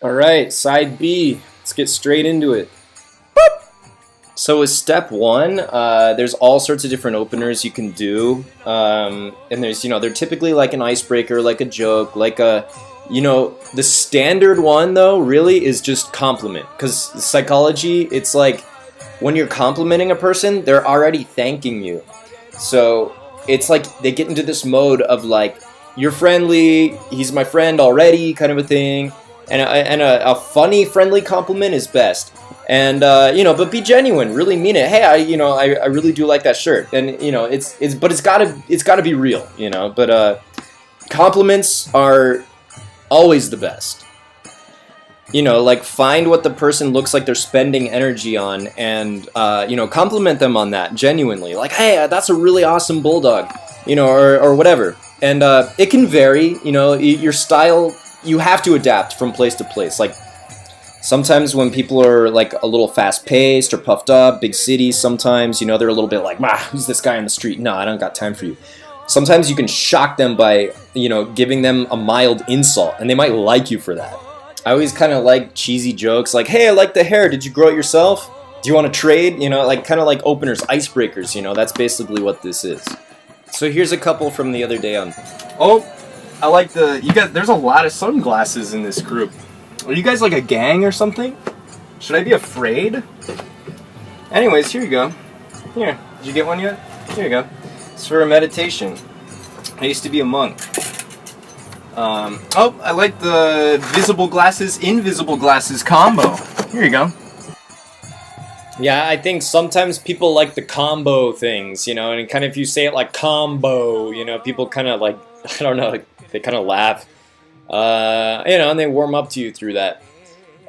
All right, side B. Let's get straight into it. So with step one, there's all sorts of different openers you can do, and there's they're typically like an icebreaker, like a joke, like the standard one though really is just compliment, because psychology, it's like when you're complimenting a person, they're already thanking you, so it's like they get into this mode of like, you're friendly, he's my friend already, kind of a thing. And a funny, friendly compliment is best. And but be genuine, really mean it. Hey, I really do like that shirt, and but it's gotta be real, But compliments are always the best. Like find what the person looks like they're spending energy on, and compliment them on that genuinely. Like, hey, that's a really awesome bulldog, or whatever. And it can vary, your style. You have to adapt from place to place. Like sometimes when people are like a little fast paced or puffed up, big cities, sometimes they're a little bit like, who's this guy on the street? No, I don't got time for you. Sometimes you can shock them by giving them a mild insult, and they might like you for that. I always kind of like cheesy jokes like, hey, I like the hair, did you grow it yourself? Do you want to trade? Like kind of like openers, icebreakers. That's basically what this is. So here's a couple from the other day on. Oh, I like you guys, there's a lot of sunglasses in this group. Are you guys like a gang or something? Should I be afraid? Anyways, here you go. Here, did you get one yet? Here you go. It's for a meditation. I used to be a monk. I like the visible glasses, invisible glasses combo. Here you go. Yeah, I think sometimes people like the combo things, and kind of if you say it like combo, people kind of like, I don't know, they kind of laugh, and they warm up to you through that.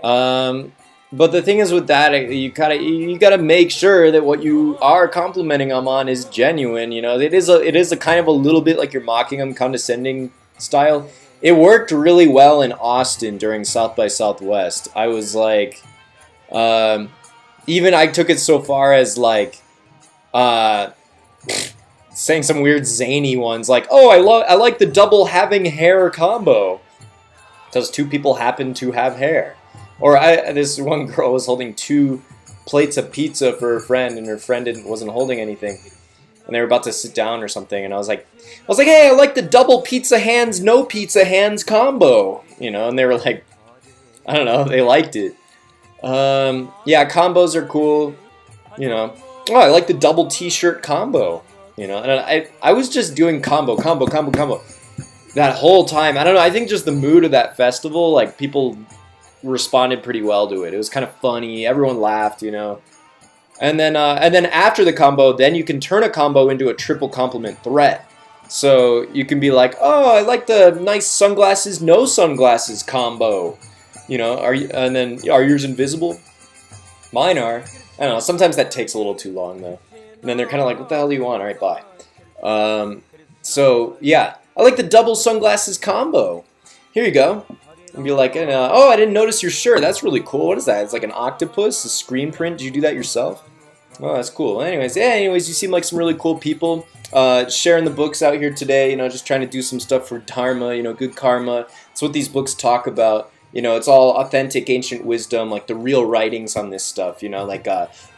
But the thing is with that, you gotta make sure that what you are complimenting them on is genuine. It is a kind of a little bit like you're mocking them, condescending style. It worked really well in Austin during South by Southwest. I was like, even I took it so far as like, saying some weird zany ones like, oh, I like the double having hair combo, because two people happen to have hair. Or this one girl was holding 2 plates of pizza for her friend, and her friend wasn't holding anything, and they were about to sit down or something, and I was like, hey, I like the double pizza hands, no pizza hands combo, and they were like, I don't know, they liked it. Yeah, combos are cool, Oh, I like the double t-shirt combo. And I was just doing combo that whole time. I don't know, I think just the mood of that festival, like people responded pretty well to it. It was kind of funny, everyone laughed, And then after the combo, then you can turn a combo into a triple compliment threat. So you can be like, oh, I like the nice sunglasses, no sunglasses combo. Are yours invisible? Mine are. I don't know, sometimes that takes a little too long though. And then they're kind of like, what the hell do you want? All right, bye. So, yeah. I like the double sunglasses combo. Here you go. And be like, oh, I didn't notice your shirt. That's really cool. What is that? It's like an octopus, a screen print. Did you do that yourself? Oh, that's cool. Anyways, you seem like some really cool people. Sharing the books out here today, just trying to do some stuff for Dharma, good karma. That's what these books talk about. It's all authentic ancient wisdom, like the real writings on this stuff,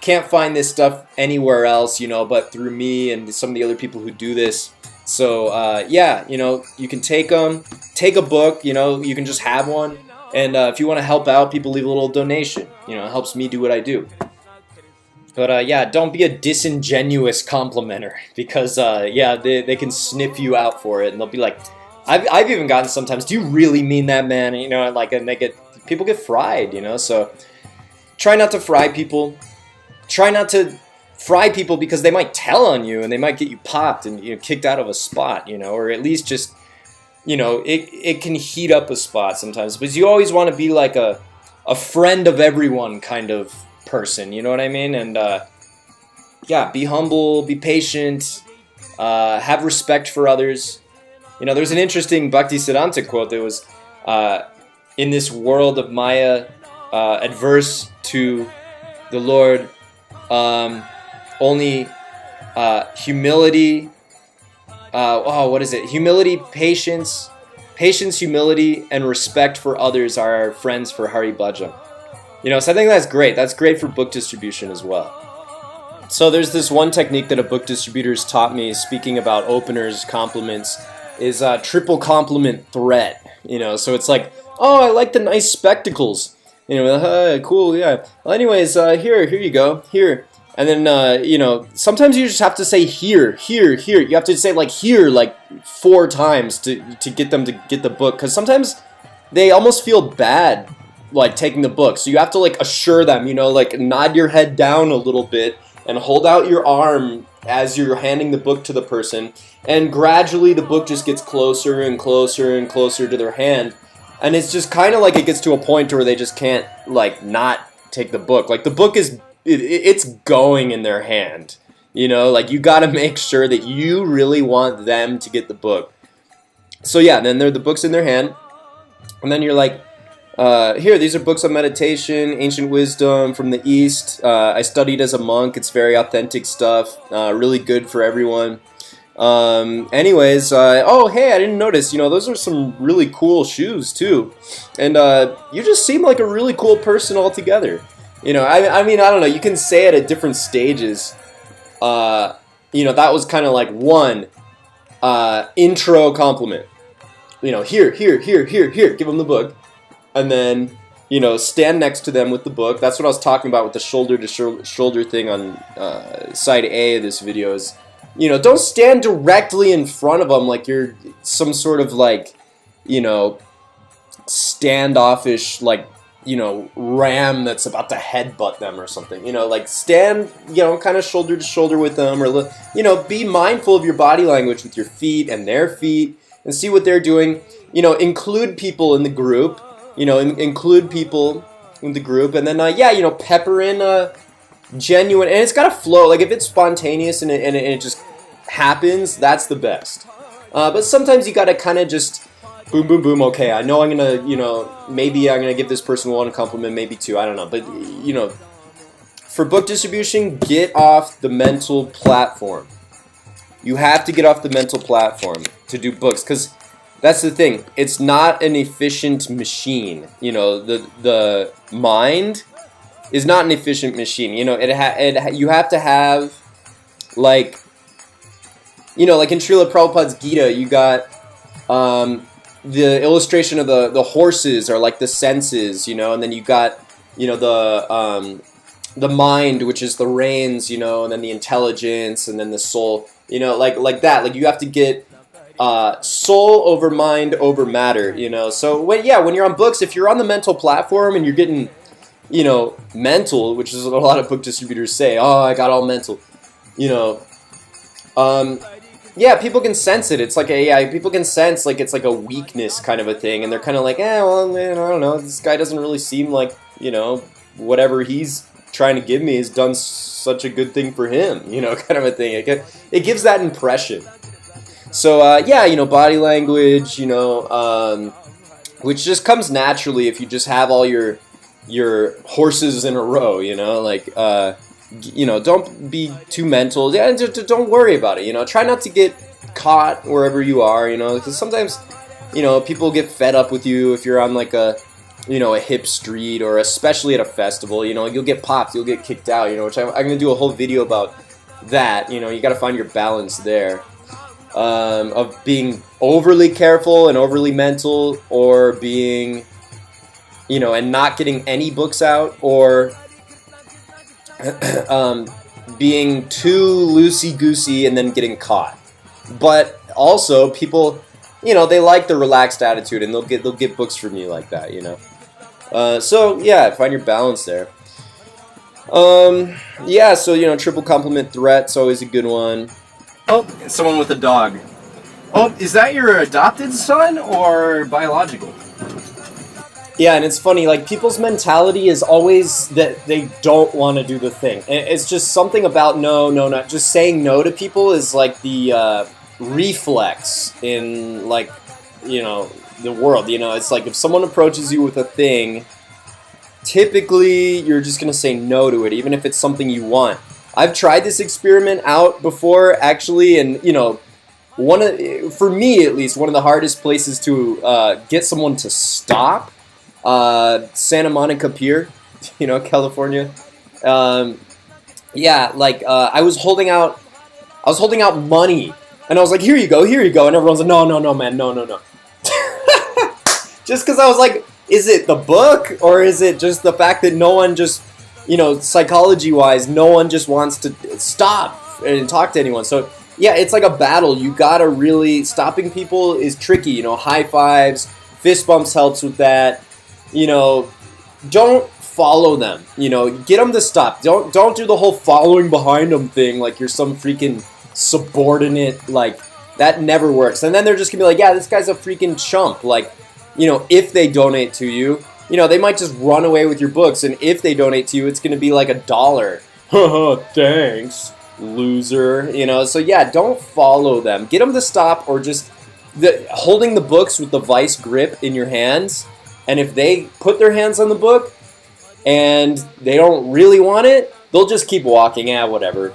can't find this stuff anywhere else, but through me and some of the other people who do this. So, you can take a book, you can just have one. And if you want to help out, people leave a little donation. It helps me do what I do. But, don't be a disingenuous complimenter, because, they can sniff you out for it, and they'll be like, I've even gotten sometimes, do you really mean that, man? And people get fried, so try not to fry people. Try not to fry people because they might tell on you and they might get you popped and kicked out of a spot, or at least just, it can heat up a spot sometimes. But you always want to be like a friend of everyone kind of person, you know what I mean? And be humble, be patient, have respect for others. There's an interesting Bhaktisiddhanta quote that was, in this world of Maya, adverse to the Lord, only humility, what is it? Humility, patience, patience, humility, and respect for others are our friends for Hari Bhajan. So I think that's great. That's great for book distribution as well. So there's this one technique that a book distributor's taught me, speaking about openers, compliments, is triple compliment threat. So it's like, oh, I like the nice spectacles. Cool, yeah. Well, anyways, here you go, here. And then, sometimes you just have to say here. You have to say, like, here, like, 4 times to get them to get the book. Because sometimes they almost feel bad, like, taking the book. So you have to, like, assure them, like, nod your head down a little bit and hold out your arm as you're handing the book to the person. And gradually the book just gets closer and closer and closer to their hand. And it's just kind of like it gets to a point where they just can't, like, not take the book. Like, the book is... It's going in their hand, like you got to make sure that you really want them to get the book. So yeah, then the book's in their hand, and then you're like, here, these are books on meditation, ancient wisdom from the East. I studied as a monk. It's very authentic stuff, really good for everyone. Anyways, oh, hey, I didn't notice, those are some really cool shoes too. And you just seem like a really cool person altogether. I mean, I don't know, you can say it at different stages. That was kind of like one intro compliment. Here, give them the book. And then, stand next to them with the book. That's what I was talking about with the shoulder-to-shoulder thing on side A of this video is, don't stand directly in front of them like you're some sort of like, standoffish, like, ram that's about to headbutt them or something. Like stand, kind of shoulder to shoulder with them, or, be mindful of your body language with your feet and their feet and see what they're doing. Include people in the group, include people in the group, and then, pepper in a genuine, and it's got to flow. Like if it's spontaneous and it just happens, that's the best. But sometimes you got to kind of just boom, boom, boom, okay, I know I'm going to, maybe I'm going to give this person 1 compliment, maybe 2, I don't know. But, for book distribution, get off the mental platform. You have to get off the mental platform to do books, because that's the thing. It's not an efficient machine. The mind is not an efficient machine. You have to have, like, like in Srila Prabhupada's Gita, you got, the illustration of the horses are like the senses, and then you got, the mind, which is the reins, and then the intelligence, and then the soul, like that. Like you have to get soul over mind over matter, So when you're on books, if you're on the mental platform and you're getting, mental, which is what a lot of book distributors say, oh, I got all mental, yeah, people can sense it. It's like people can sense like it's like a weakness kind of a thing, and they're kind of like, well, man, I don't know. This guy doesn't really seem like, whatever he's trying to give me has done such a good thing for him, kind of a thing. It gives that impression. So body language, which just comes naturally if you just have all your horses in a row, don't be too mental. Yeah, don't worry about it. Try not to get caught wherever you are. Because sometimes, people get fed up with you if you're on like a hip street, or especially at a festival. You'll get popped, you'll get kicked out. Which I'm gonna do a whole video about that. You got to find your balance there, of being overly careful and overly mental, or being, and not getting any books out, or being too loosey-goosey and then getting caught. But also, people, they like the relaxed attitude, and they'll get books from you like that, So yeah, find your balance there. Yeah, so triple compliment threat's always a good one. Oh, someone with a dog. Oh, is that your adopted son or biological? Yeah, and it's funny, like, people's mentality is always that they don't want to do the thing. It's just something about no. Just saying no to people is like the reflex in, like, the world. It's like if someone approaches you with a thing, typically you're just going to say no to it, even if it's something you want. I've tried this experiment out before, actually, and, for me at least, one of the hardest places to get someone to stop, Santa Monica Pier, California. Yeah, like I was holding out money, and I was like, here you go, and everyone's like, no, man, no. Just because I was like, is it the book, or is it just the fact that no one just, psychology-wise, no one just wants to stop and talk to anyone. So, yeah, it's like a battle. You gotta really, stopping people is tricky, high fives, fist bumps helps with that, don't follow them, get them to stop. Don't do the whole following behind them thing like you're some freaking subordinate, like, that never works. And then they're just gonna be like, yeah, this guy's a freaking chump, like, if they donate to you, they might just run away with your books, and if they donate to you, it's gonna be like $1. Haha, thanks, loser, so yeah, don't follow them. Get them to stop, or just holding the books with the vice grip in your hands, and if they put their hands on the book, and they don't really want it, they'll just keep walking, whatever.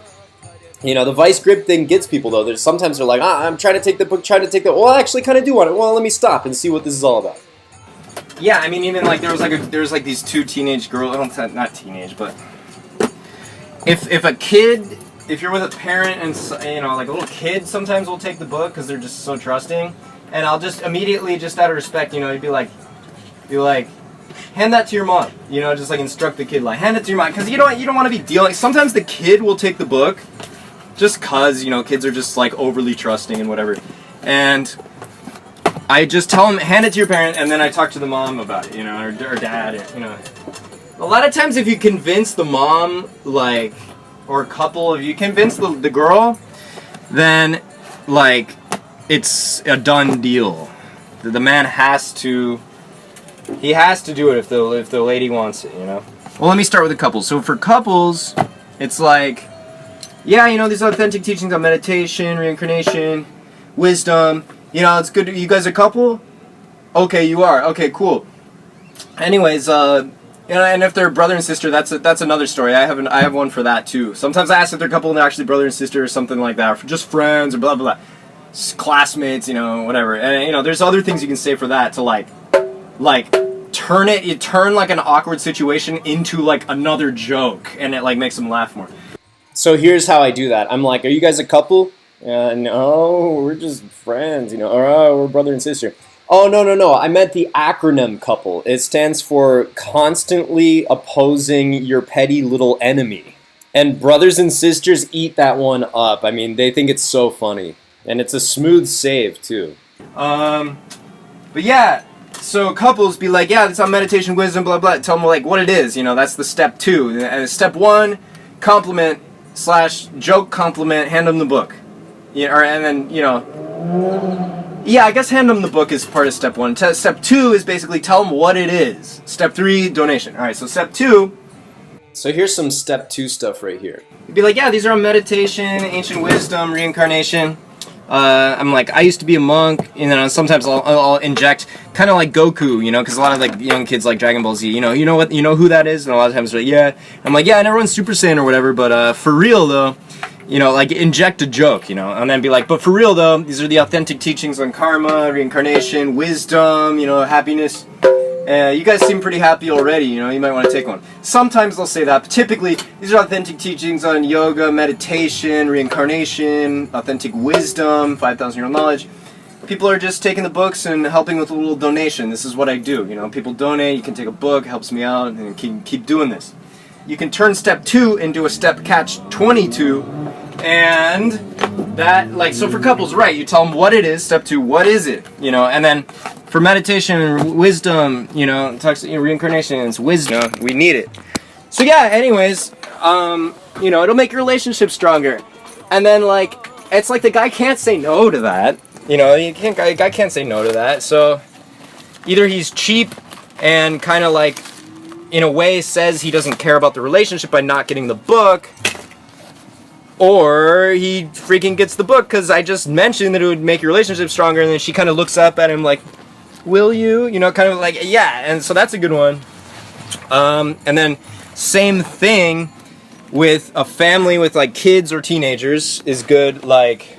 The vice grip thing gets people, though. Sometimes they're like, I'm trying to take the book, well, I actually kind of do want it. Well, let me stop and see what this is all about. Yeah, I mean, even like there was these two teenage girls, not teenage, but if you're with a parent and like a little kid, sometimes will take the book because they're just so trusting, and I'll just immediately, just out of respect, you'd be like, hand that to your mom, just like instruct the kid, like, hand it to your mom, because you don't want to be dealing. Sometimes the kid will take the book, just cause kids are just like overly trusting and whatever, and I just tell them, hand it to your parent, and then I talk to the mom about it, or dad, A lot of times, if you convince the mom, like, or a couple, if you convince the girl, then like it's a done deal. The man has to. He has to do it if the lady wants it, Well, let me start with the couples. So for couples, it's like, yeah, these authentic teachings on meditation, reincarnation, wisdom. It's good. You guys a couple? Okay, you are. Okay, cool. Anyways, and if they're brother and sister, that's another story. I have one for that too. Sometimes I ask if they're a couple and they're actually brother and sister or something like that, or just friends or blah blah blah, classmates, whatever. And there's other things you can say for that to like turn like an awkward situation into like another joke, and it like makes them laugh more. So here's how I do that. I'm like, are you guys a couple? No, we're just friends, or we're brother and sister. Oh, no, I meant the acronym couple. It stands for constantly opposing your petty little enemy. And brothers and sisters eat that one up. I mean, they think it's so funny. And it's a smooth save, too. But yeah, so couples be like, yeah, it's on meditation, wisdom, blah, blah. Tell them, like, what it is. That's the step 2. And step 1, compliment / joke compliment, hand them the book. And then, yeah, I guess hand them the book is part of step 1. Step 2 is basically tell them what it is. Step 3, donation. All right, so step 2. So here's some step 2 stuff right here. You'd be like, yeah, these are on meditation, ancient wisdom, reincarnation. I'm like, I used to be a monk, and then sometimes I'll inject, kind of like Goku, because a lot of like young kids like Dragon Ball Z, you know who that is, and a lot of times they're like, yeah. I'm like, yeah, I never run Super Saiyan or whatever, but for real though, like inject a joke, and then be like, but for real though, these are the authentic teachings on karma, reincarnation, wisdom, happiness. You guys seem pretty happy already, you might want to take one. Sometimes they'll say that, but typically, these are authentic teachings on yoga, meditation, reincarnation, authentic wisdom, 5,000-year-old knowledge. People are just taking the books and helping with a little donation. This is what I do, people donate, you can take a book, it helps me out, and keep doing this. You can turn step 2 into a step catch 22, and that, like, so for couples, right, you tell them what it is, step 2, what is it, and then for meditation and wisdom, reincarnation is wisdom, we need it. So yeah, anyways, it'll make your relationship stronger. And then, like, it's like the guy can't say no to that. Guy can't say no to that. So either he's cheap and kind of like, in a way, says he doesn't care about the relationship by not getting the book, or he freaking gets the book because I just mentioned that it would make your relationship stronger, and then she kind of looks up at him like, will you? Kind of like, yeah, and so that's a good one. And then same thing with a family with like kids or teenagers is good, like,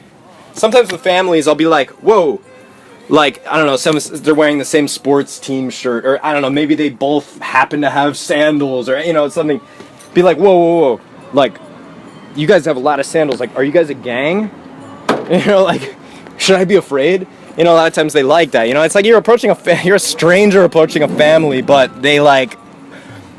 sometimes with families, I'll be like, whoa, like, I don't know, they're wearing the same sports team shirt, or I don't know, maybe they both happen to have sandals, or, you know, something. Be like, whoa, whoa, whoa, like, you guys have a lot of sandals, like, are you guys a gang? You know, like, should I be afraid? You know, a lot of times they like that, you know, it's like you're a stranger approaching a family, but they like,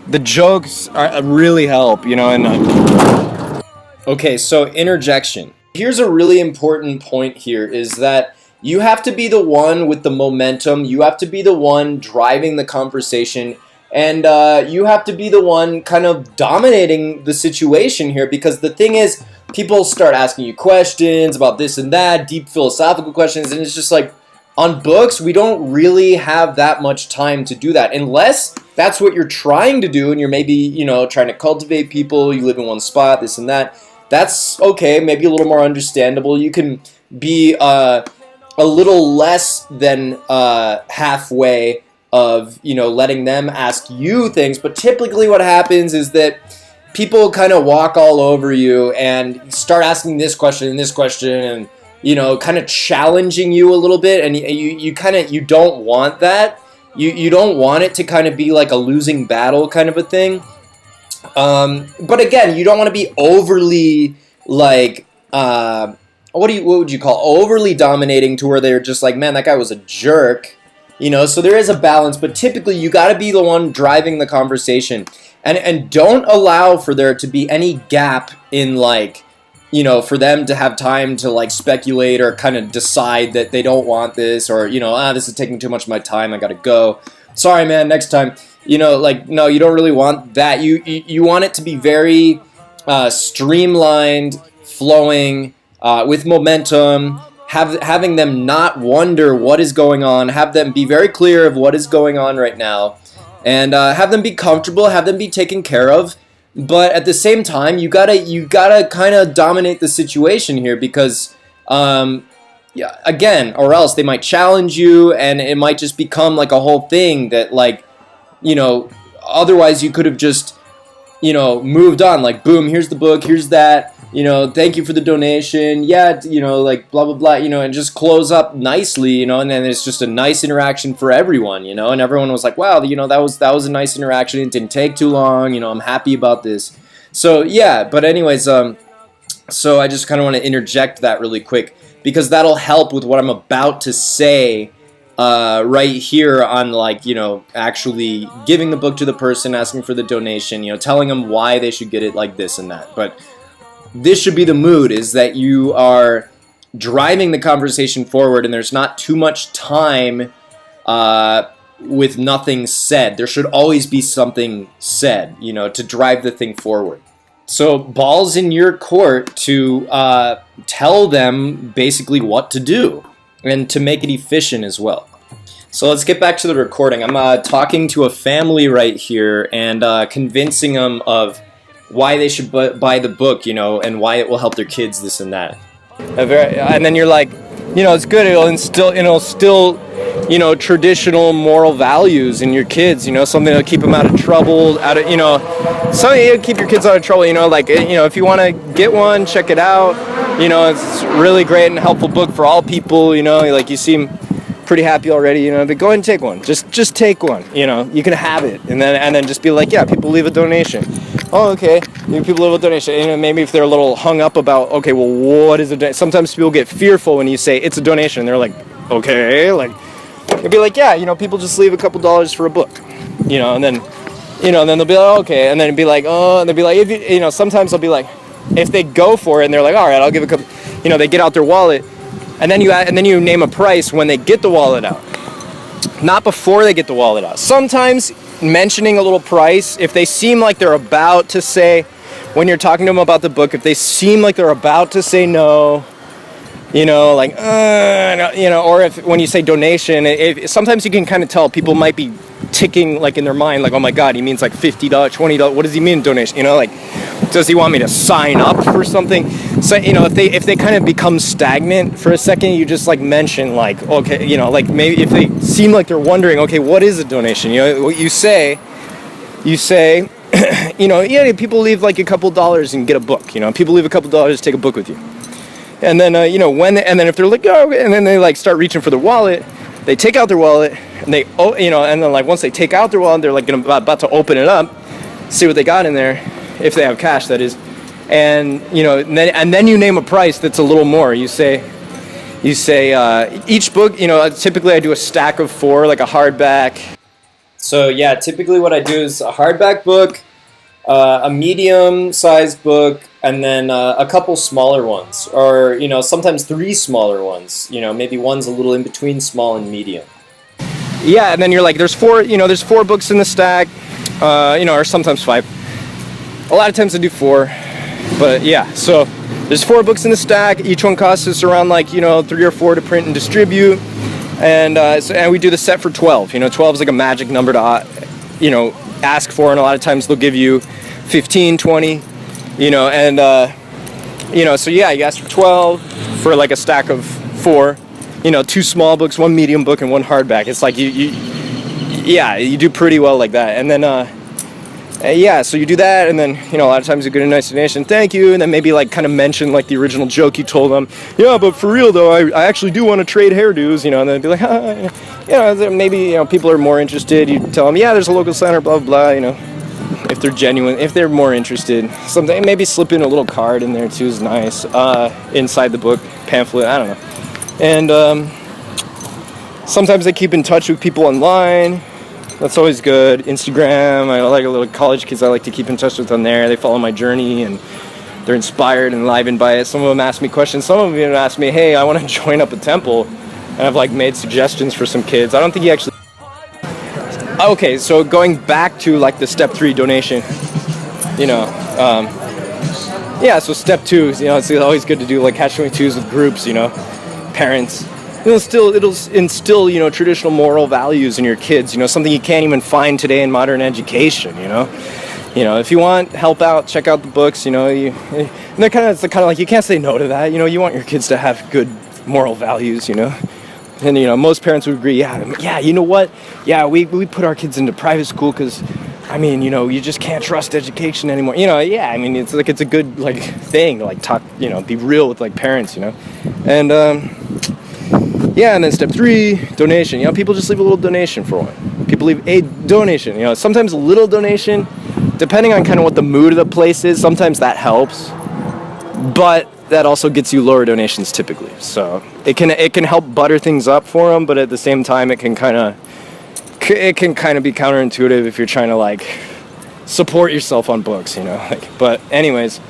the jokes really help, you know, and... Okay, so interjection. Here's a really important point here, is that you have to be the one with the momentum, you have to be the one driving the conversation, and you have to be the one kind of dominating the situation here, because the thing is, people start asking you questions about this and that, deep philosophical questions, and it's just like, on books, we don't really have that much time to do that, unless that's what you're trying to do, and you're maybe, you know, trying to cultivate people, you live in one spot, this and that. That's okay, maybe a little more understandable. You can be a little less than halfway of, you know, letting them ask you things, but typically what happens is that people kind of walk all over you and start asking this question and, you know, kind of challenging you a little bit, and you don't want that. You don't want it to kind of be like a losing battle kind of a thing. But again, you don't want to be overly like what would you call overly dominating to where they're just like, man, that guy was a jerk, you know. So there is a balance, but typically you got to be the one driving the conversation, and don't allow for there to be any gap in, like, you know, for them to have time to like speculate or kind of decide that they don't want this, or, you know, this is taking too much of my time, I gotta go, sorry man, next time. You know, like, no, you don't really want that. You want it to be very streamlined, flowing, with momentum, having them not wonder what is going on, have them be very clear of what is going on right now, and have them be comfortable, have them be taken care of. But at the same time, you gotta kind of dominate the situation here, because yeah, again, or else they might challenge you, and it might just become like a whole thing that, like, you know, otherwise you could have just, you know, moved on, like, boom, here's the book, here's that, you know, thank you for the donation, yeah, you know, like, blah, blah, blah, you know, and just close up nicely, you know, and then it's just a nice interaction for everyone, you know, and everyone was like, wow, you know, that was a nice interaction, it didn't take too long, you know, I'm happy about this. So, yeah, but anyways, so I just kind of want to interject that really quick, because that'll help with what I'm about to say right here on, like, you know, actually giving the book to the person, asking for the donation, you know, telling them why they should get it, like this and that. But this should be the mood, is that you are driving the conversation forward, and there's not too much time with nothing said. There should always be something said, you know, to drive the thing forward. So ball's in your court to tell them basically what to do, and to make it efficient as well. So let's get back to the recording. I'm talking to a family right here, and convincing them of why they should buy the book, you know, and why it will help their kids, this and that. And then you're like, you know, it's good, it'll instill, you know, traditional moral values in your kids, you know, something that'll keep them out of trouble, you know, something that'll keep your kids out of trouble, you know, like, you know, if you want to get one, check it out, you know, it's really great and helpful book for all people, you know, like, you seem pretty happy already, you know, but go ahead and take one, just take one, you know, you can have it, and then just be like, yeah, people leave a donation. Oh, okay, people leave a donation, and, you know, maybe if they're a little hung up about, okay, well, what is a donation? Sometimes people get fearful when you say it's a donation, and they're like, okay, like, you'll be like, yeah, you know, people just leave a couple dollars for a book, you know, and then, you know, and then they'll be like, oh, okay, and then it'd be like, oh, and they'll be like, if you know, sometimes they'll be like, if they go for it, and they're like, all right, I'll give a couple, you know, they get out their wallet, and then you name a price when they get the wallet out, not before they get the wallet out. Sometimes mentioning a little price, if they seem like they're about to say, when you're talking to them about the book, if they seem like they're about to say no, you know, like, no, you know, or if when you say donation, sometimes you can kind of tell people might be ticking, like, in their mind, like, oh my God, he means like $50, $20, what does he mean donation? You know, like, does he want me to sign up for something? So, you know, if they kind of become stagnant for a second, you just, like, mention, like, okay, you know, like, maybe if they seem like they're wondering, okay, what is a donation? You know, what you say, you know, yeah, people leave like a couple dollars and get a book, you know, people leave a couple dollars to take a book with you. And then and then if they're like, oh, and then they like start reaching for their wallet, they take out their wallet, and they and then like once they take out their wallet, they're like about to open it up, see what they got in there, if they have cash, that is. And and then you name a price that's a little more. You say each book, typically I do a stack of 4, like a hardback. So yeah, typically what I do is a hardback book, a medium-sized book, and then a couple smaller ones, or sometimes 3 smaller ones. Maybe one's a little in between small and medium. Yeah, and then you're like, there's 4 books in the stack, or sometimes 5. A lot of times I do 4. But yeah, so there's 4 books in the stack. Each one costs us around 3 or 4 to print and distribute. And we do the set for 12. 12 is like a magic number to ask for, and a lot of times they'll give you 15, 20. So yeah, you ask for 12 for like a stack of 4. 2 small books, 1 medium book, and 1 hardback. It's like you do pretty well like that. And then so you do that, and then a lot of times you get a nice donation, thank you, and then maybe like kind of mention like the original joke you told them. Yeah, but for real though, I actually do want to trade hairdos, and then they'd be like, maybe people are more interested. You tell them, yeah, there's a local center, blah blah blah. If they're genuine, if they're more interested, something maybe slip in a little card in there too is nice. Inside the book pamphlet, I don't know, and sometimes I keep in touch with people online. That's always good. Instagram, I like a little college kids I like to keep in touch with on there. They follow my journey and they're inspired and enlivened by it. Some of them ask me questions. Some of them even ask me, hey, I want to join up a temple. And I've like made suggestions for some kids. I don't think he actually... Okay, so going back to like the step 3 donation, so step 2, it's always good to do like #22s with groups, parents. It'll instill, traditional moral values in your kids, something you can't even find today in modern education, if you want help out, check out the books, and they're kind of like, you can't say no to that, you want your kids to have good moral values, and, most parents would agree, yeah, you know what, yeah, we put our kids into private school because, you just can't trust education anymore, it's like, it's a good, like, thing to, like, talk, be real with, like, parents, and, yeah, and then step 3, donation. People just leave a little donation for one. People leave a donation. Sometimes a little donation, depending on kind of what the mood of the place is, sometimes that helps. But that also gets you lower donations typically. So it can help butter things up for them, but at the same time it can kind of be counterintuitive if you're trying to like support yourself on books, But anyways,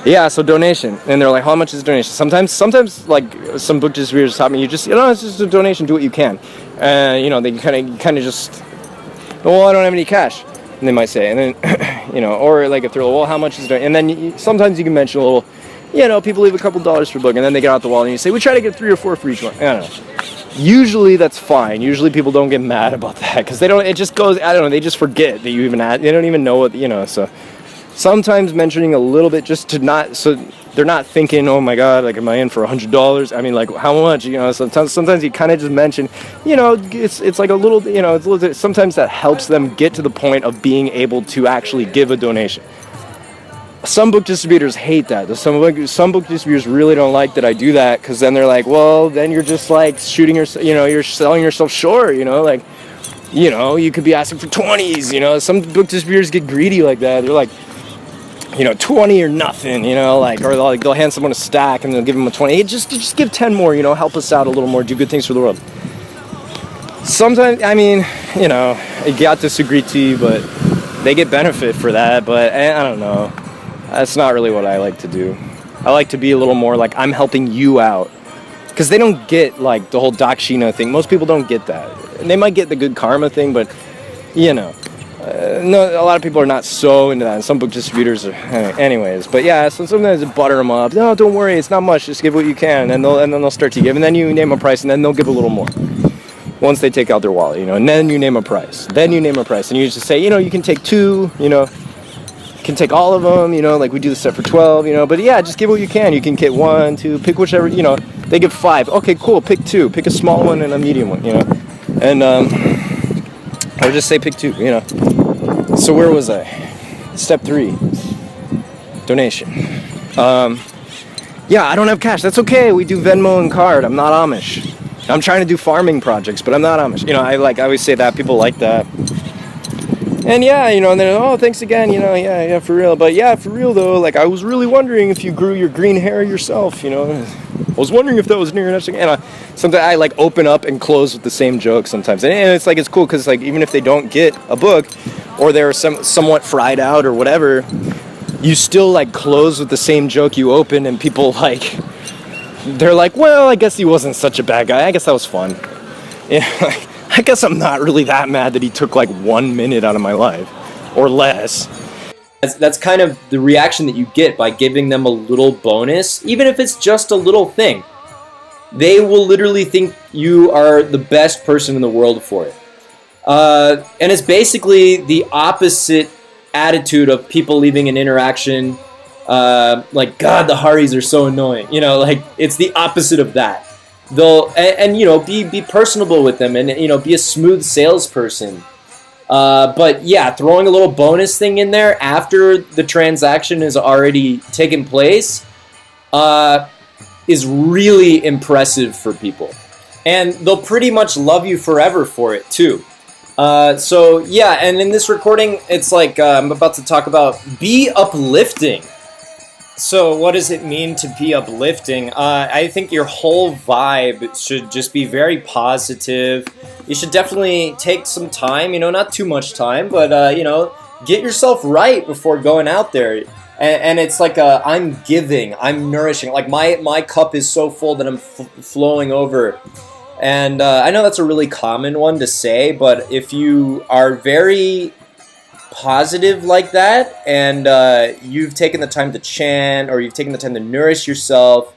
yeah, so donation, and they're like, how much is a donation? Sometimes, like some book distributors taught me, it's just a donation. Do what you can. They kind of just, well, I don't have any cash, and they might say, and then, or like if they're like, well, how much is it? And then sometimes you can mention a little, people leave a couple dollars per book, and then they get out the wall, and you say, we try to get 3 or 4 for each one. I don't know. Usually that's fine. Usually people don't get mad about that because they don't. It just goes. I don't know. They just forget that you even had. They don't even know what So. Sometimes mentioning a little bit just to not, so they're not thinking, oh my God, like, am I in for $100? I mean, like, how much? Sometimes you kind of just mention, it's like a little, it's a little. Sometimes that helps them get to the point of being able to actually give a donation. Some book distributors hate that. Some book distributors really don't like that I do that because then they're like, well, then you're just like shooting yourself, you're selling yourself short, you could be asking for 20s, Some book distributors get greedy like that. They're like, 20 or nothing, or they'll hand someone a stack and they'll give them a 20. Hey, just give 10 more, help us out a little more, do good things for the world. Sometimes, you got disagree to you, but they get benefit for that, but I don't know. That's not really what I like to do. I like to be a little more like, I'm helping you out. Because they don't get, like, the whole Dakshina thing. Most people don't get that. And they might get the good karma thing, but, no, a lot of people are not so into that, and some book distributors are, anyways. But yeah, so sometimes they butter them up. No, don't worry, it's not much. Just give what you can, and then they'll start to give, and then you name a price, and then they'll give a little more. Once they take out their wallet, and then you name a price. Then you name a price, and you just say, you can take 2, you can take all of them, like we do the set for 12, But yeah, just give what you can. You can get 1, 2, pick whichever, They give 5. Okay, cool. Pick 2. Pick a small one and a medium one, And I would just say pick 2, So where was I? Step 3, donation. Yeah, I don't have cash. That's okay. We do Venmo and card. I'm not Amish. I'm trying to do farming projects, but I'm not Amish. You know, I always say that. People like that. And yeah, you know, and then, oh, thanks again, you know, yeah, for real. But yeah, for real though, like, I was really wondering if you grew your green hair yourself, you know. I was wondering if that was near enough. And sometimes I like open up and close with the same joke sometimes. And it's like, it's cool because like, even if they don't get a book or they're somewhat fried out or whatever, you still like close with the same joke you open, and people like, they're like, well, I guess he wasn't such a bad guy. I guess that was fun. Yeah, like, I guess I'm not really that mad that he took like 1 minute out of my life or less. That's kind of the reaction that you get by giving them a little bonus, even if it's just a little thing. They will literally think you are the best person in the world for it. And it's basically the opposite attitude of people leaving an interaction like, God, the Haris are so annoying. You know, like, it's the opposite of that. They'll, and you know, be personable with them, and, you know, be a smooth salesperson. But yeah, throwing a little bonus thing in there after the transaction has already taken place is really impressive for people. And they'll pretty much love you forever for it, too. So yeah, and in this recording, it's like I'm about to talk about be uplifting. So what does it mean to be uplifting? I think your whole vibe should just be very positive. You should definitely take some time, you know, not too much time, but, you know, get yourself right before going out there. And it's like I'm giving, I'm nourishing. Like my cup is so full that I'm flowing over. And I know that's a really common one to say, but if you are very positive like that, and you've taken the time to chant, or you've taken the time to nourish yourself,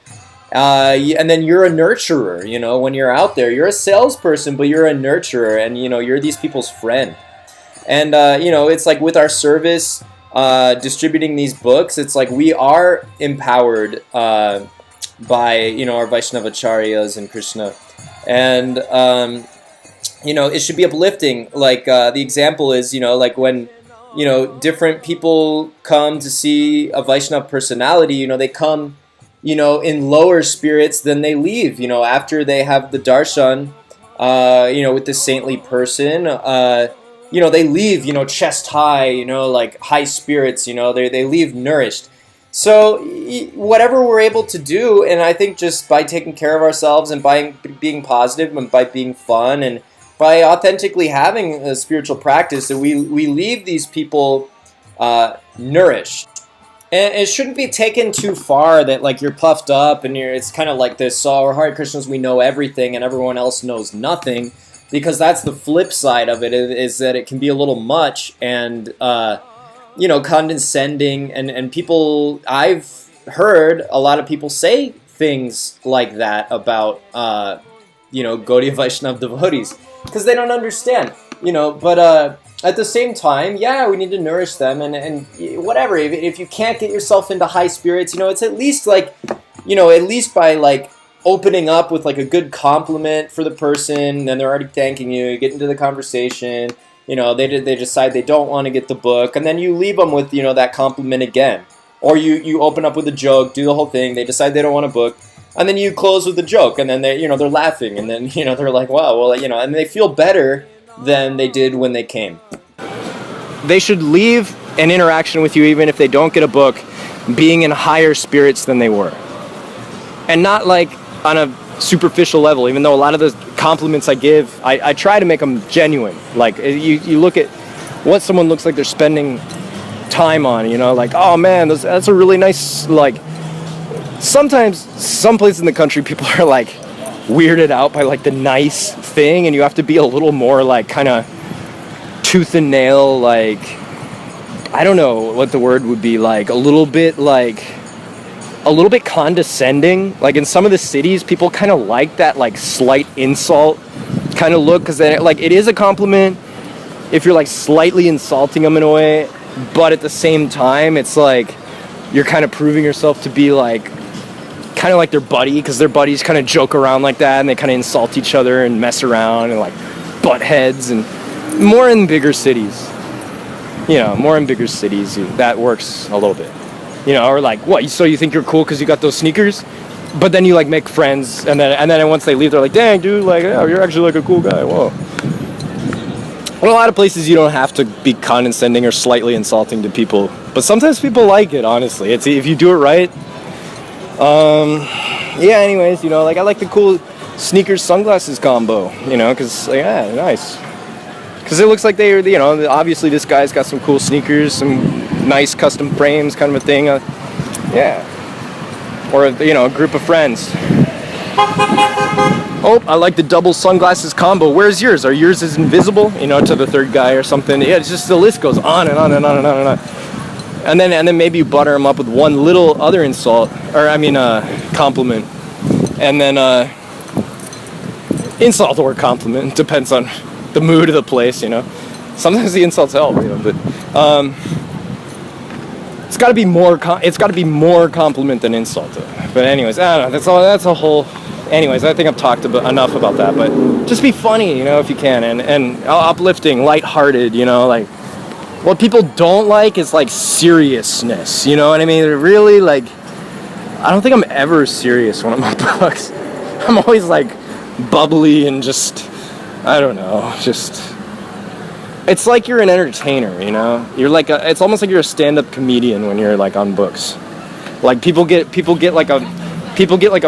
and then you're a nurturer, you know, when you're out there, you're a salesperson, but you're a nurturer, and, you know, you're these people's friend. And, you know, it's like with our service, distributing these books, it's like we are empowered by, you know, our Vaishnavacharyas and Krishna. And, you know, it should be uplifting. Like, the example is, you know, like when, you know, different people come to see a Vaishnava personality, you know, they come, you know, in lower spirits, then they leave, you know, after they have the darshan, you know, with this saintly person, you know, they leave, you know, chest high, you know, like high spirits, you know, they leave nourished. So whatever we're able to do, and I think just by taking care of ourselves and by being positive and by being fun and by authentically having a spiritual practice, that we leave these people nourished. And it shouldn't be taken too far that like you're puffed up and it's kind of like this, so we're Hare Krishnas, we know everything and everyone else knows nothing, because that's the flip side of it, is that it can be a little much and you know, condescending, and people, I've heard a lot of people say things like that about you know, Gaudiya Vaishnava devotees, because they don't understand, you know, but at the same time, yeah, we need to nourish them, and whatever, if you can't get yourself into high spirits, you know, it's at least like, you know, at least by like opening up with like a good compliment for the person, then they're already thanking you, get into the conversation, you know, they decide they don't want to get the book, and then you leave them with, you know, that compliment again, or you open up with a joke, do the whole thing, they decide they don't want a book, and then you close with a joke, and then they, you know, they're laughing, and then, you know, they're like, wow, well, you know, and they feel better than they did when they came. They should leave an interaction with you, even if they don't get a book, being in higher spirits than they were. And not like on a superficial level, even though a lot of the compliments I give, I try to make them genuine. Like, you look at what someone looks like they're spending time on, you know, like, oh man, that's a really nice, like, sometimes some places in the country people are like weirded out by like the nice thing, and you have to be a little more like kind of tooth and nail, like, I don't know what the word would be, like a little bit condescending. Like in some of the cities, people kind of like that like slight insult kind of look, because then like it is a compliment if you're like slightly insulting them in a way, but at the same time it's like you're kind of proving yourself to be like kind of like their buddy, because their buddies kind of joke around like that and they kind of insult each other and mess around and like butt heads. And more in bigger cities, you know, more in bigger cities that works a little bit. You know, or like, what, so you think you're cool because you got those sneakers? But then you like make friends, and then once they leave, they're like, dang, dude, like, yeah, you're actually like a cool guy. Whoa. In a lot of places, you don't have to be condescending or slightly insulting to people, but sometimes people like it. Honestly, it's if you do it right. Yeah. Anyways, you know, like I like the cool sneakers sunglasses combo. You know, because like, yeah, nice. Because it looks like they're, you know, obviously this guy's got some cool sneakers, some nice custom frames, kind of a thing. Yeah. Or, you know, a group of friends. Oh, I like the double sunglasses combo. Where's yours? Are yours is invisible? You know, to the third guy or something. Yeah, it's just the list goes on and on and on and on and on. And then maybe you butter them up with one little other insult, or I mean, compliment. And then insult or compliment, depends on the mood of the place, you know. Sometimes the insults help, you know, but it's got to be more compliment than insult. But anyways, I don't know. That's a whole. Anyways, I think I've talked enough about that. But just be funny, you know, if you can, and uplifting, lighthearted, you know, like what people don't like is like seriousness. You know what I mean? They're really like. I don't think I'm ever serious when I'm on books. I'm always like bubbly and just. I don't know, just. It's like you're an entertainer, you know. You're like it's almost like you're a stand-up comedian when you're like on books. Like people get like a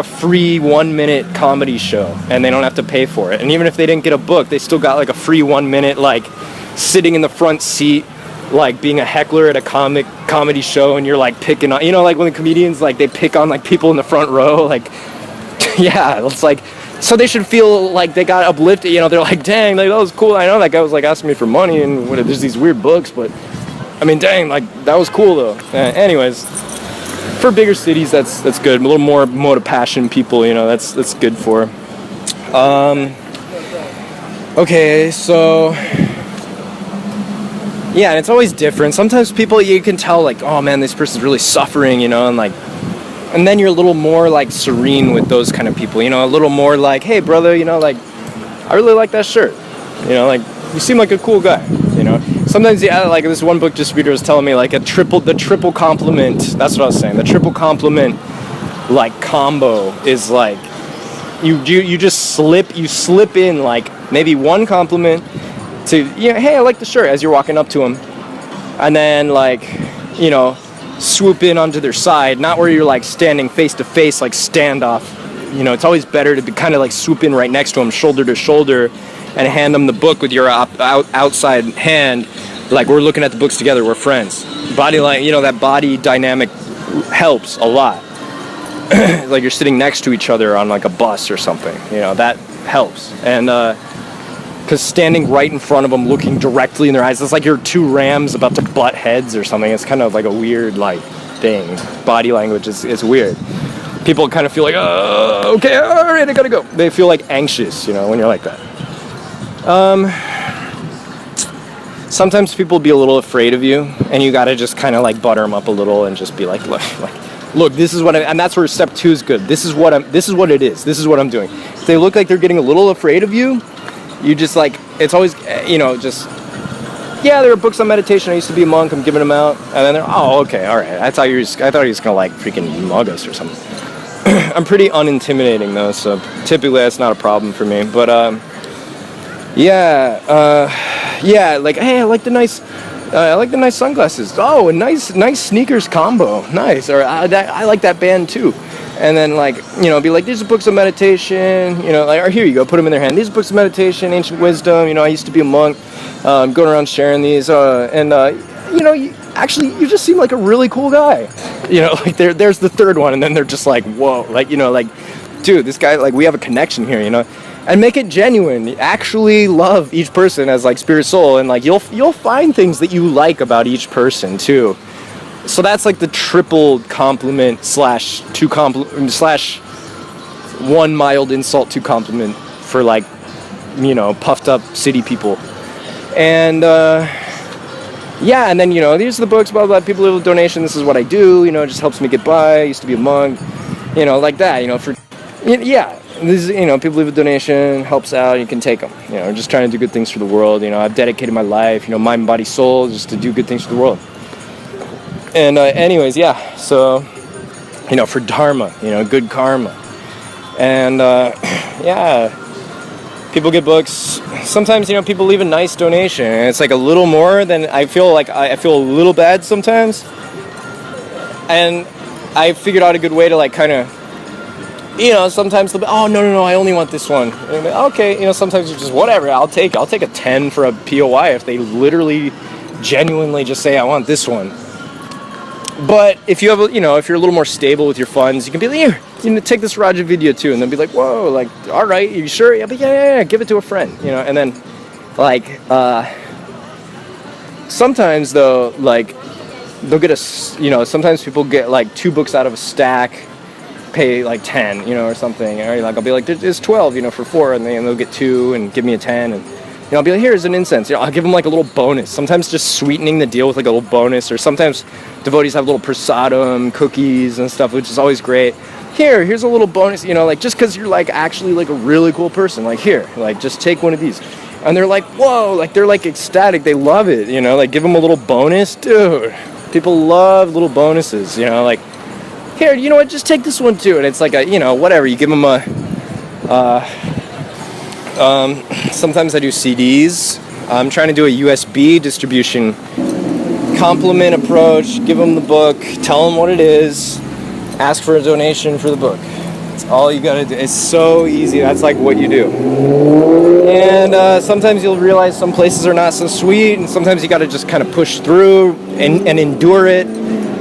free 1-minute comedy show, and they don't have to pay for it. And even if they didn't get a book, they still got like a free 1-minute like sitting in the front seat, like being a heckler at a comedy show, and you're like picking on, you know, like when the comedians like they pick on like people in the front row, like yeah, it's like. So they should feel like they got uplifted, you know, they're like, dang, like, that was cool. I know that guy was like asking me for money and there's these weird books, but I mean, dang, like that was cool though. Anyways, for bigger cities, that's good. A little more mode of passion people, you know, that's good for. Okay, so yeah, and it's always different. Sometimes people, you can tell like, oh man, this person's really suffering, you know, and like, and then you're a little more like serene with those kind of people, you know, a little more like, hey brother, you know, like I really like that shirt, you know, like you seem like a cool guy, you know. Sometimes, yeah, like this one book distributor was telling me like the triple compliment, that's what I was saying, the triple compliment like combo is like you just slip in like maybe one compliment to, you know, hey, I like the shirt as you're walking up to them, and then like, you know, swoop in onto their side, not where you're like standing face to face like standoff. You know, it's always better to be kind of like swoop in right next to them, shoulder to shoulder, and hand them the book with your outside hand, like we're looking at the books together, we're friends. Body line, you know, that body dynamic helps a lot. Like you're sitting next to each other on like a bus or something, you know, that helps. And because standing right in front of them, looking directly in their eyes, it's like you're two rams about to butt heads or something. It's kind of like a weird like thing. Body language is weird. People kind of feel like, oh, okay, all right, I gotta go. They feel like anxious, you know, when you're like that. Sometimes people be a little afraid of you, and you gotta just kind of like butter them up a little and just be like, look, this is what and that's where step 2 is good. This is what it is. This is what I'm doing. If they look like they're getting a little afraid of you, you just like, it's always, you know, just, yeah, there are books on meditation. I used to be a monk. I'm giving them out, and then they're, oh, okay, all right. I thought he was gonna like freaking mug us or something. I'm pretty unintimidating though, so typically that's not a problem for me. But yeah, like, hey, I like the nice sunglasses. Oh, a nice sneakers combo, nice. Or I like that band too. And then like, you know, be like, these are books of meditation, you know, like, or here you go, put them in their hand. These are books of meditation, ancient wisdom. You know, I used to be a monk, going around sharing these, you know, you just seem like a really cool guy. You know, like there's the third one, and then they're just like, whoa, like, you know, like, dude, this guy, like, we have a connection here, you know, and make it genuine. Actually love each person as like spirit soul, and like you'll find things that you like about each person too. So that's like the triple compliment slash one mild insult to compliment for like, you know, puffed up city people. And yeah, and then, you know, these are the books, blah, blah, people leave a donation, this is what I do, you know, it just helps me get by, I used to be a monk, you know, like that, you know, for, yeah, this is, you know, people leave a donation, helps out, you can take them, you know, just trying to do good things for the world, you know, I've dedicated my life, you know, mind, body, soul, just to do good things for the world. And anyways, yeah, so, you know, for dharma, you know, good karma. And yeah, people get books. Sometimes, you know, people leave a nice donation, and it's like a little more than I feel like I feel a little bad sometimes. And I figured out a good way to like kind of, you know, sometimes they'll be, oh no, I only want this one. And like, okay, you know, sometimes you're just whatever. I'll take a 10 for a POI if they literally, genuinely just say I want this one. But if you have, you know, if you're a little more stable with your funds, you can be like, here, you know, take this Raja video too, and then be like, whoa, like, all right, you sure? Yeah, but yeah, give it to a friend, you know. And then, like, sometimes though, like, they'll get you know, sometimes people get like 2 books out of a stack, pay like 10, you know, or something. Or like I'll be like, there's 12, you know, for 4, and they'll get 2 and give me a 10, and you know, I'll be like, here's an incense. You know, I'll give them like a little bonus. Sometimes just sweetening the deal with like a little bonus, or sometimes devotees have little prasadam, cookies and stuff, which is always great. Here's a little bonus, you know, like just because you're like actually like a really cool person, like here, like just take one of these. And they're like, whoa, like they're like ecstatic. They love it, you know, like give them a little bonus. Dude, people love little bonuses, you know, like here, you know what, just take this one too. And it's like a, you know, whatever, you give them a, sometimes I do CDs. I'm trying to do a USB distribution compliment approach. Give them the book, tell them what it is, ask for a donation for the book. That's all you gotta do. It's so easy. That's like what you do. And sometimes you'll realize some places are not so sweet, and sometimes you gotta just kind of push through and endure it.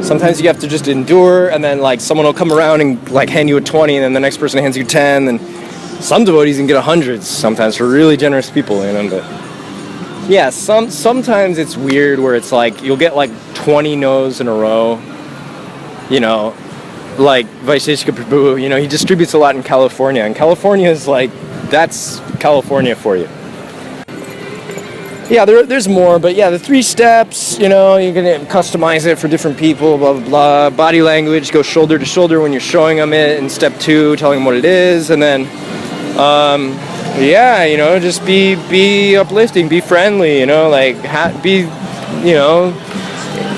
Sometimes you have to just endure, and then like someone will come around and like hand you a 20, and then the next person hands you 10, and some devotees can get 100s sometimes for really generous people, you know. But yeah, sometimes it's weird where it's like you'll get like 20 no's in a row, you know, like Vaisheshika Prabhu, you know, he distributes a lot in California, and California is like, that's California for you. Yeah, there's more, but yeah, the 3 steps, you know, you're going to customize it for different people, blah, blah, blah. Body language, go shoulder to shoulder when you're showing them it. And step 2, telling them what it is. And then, yeah, you know, just be uplifting, be friendly, you know, like, be, you know,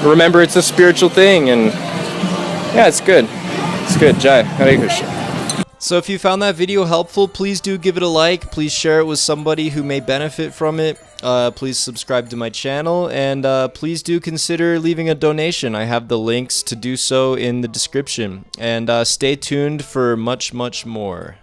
remember it's a spiritual thing. And yeah, it's good. It's good. Jai. Hare Krishna. So if you found that video helpful, please do give it a like. Please share it with somebody who may benefit from it. Please subscribe to my channel, and please do consider leaving a donation. I have the links to do so in the description. And stay tuned for much, much more.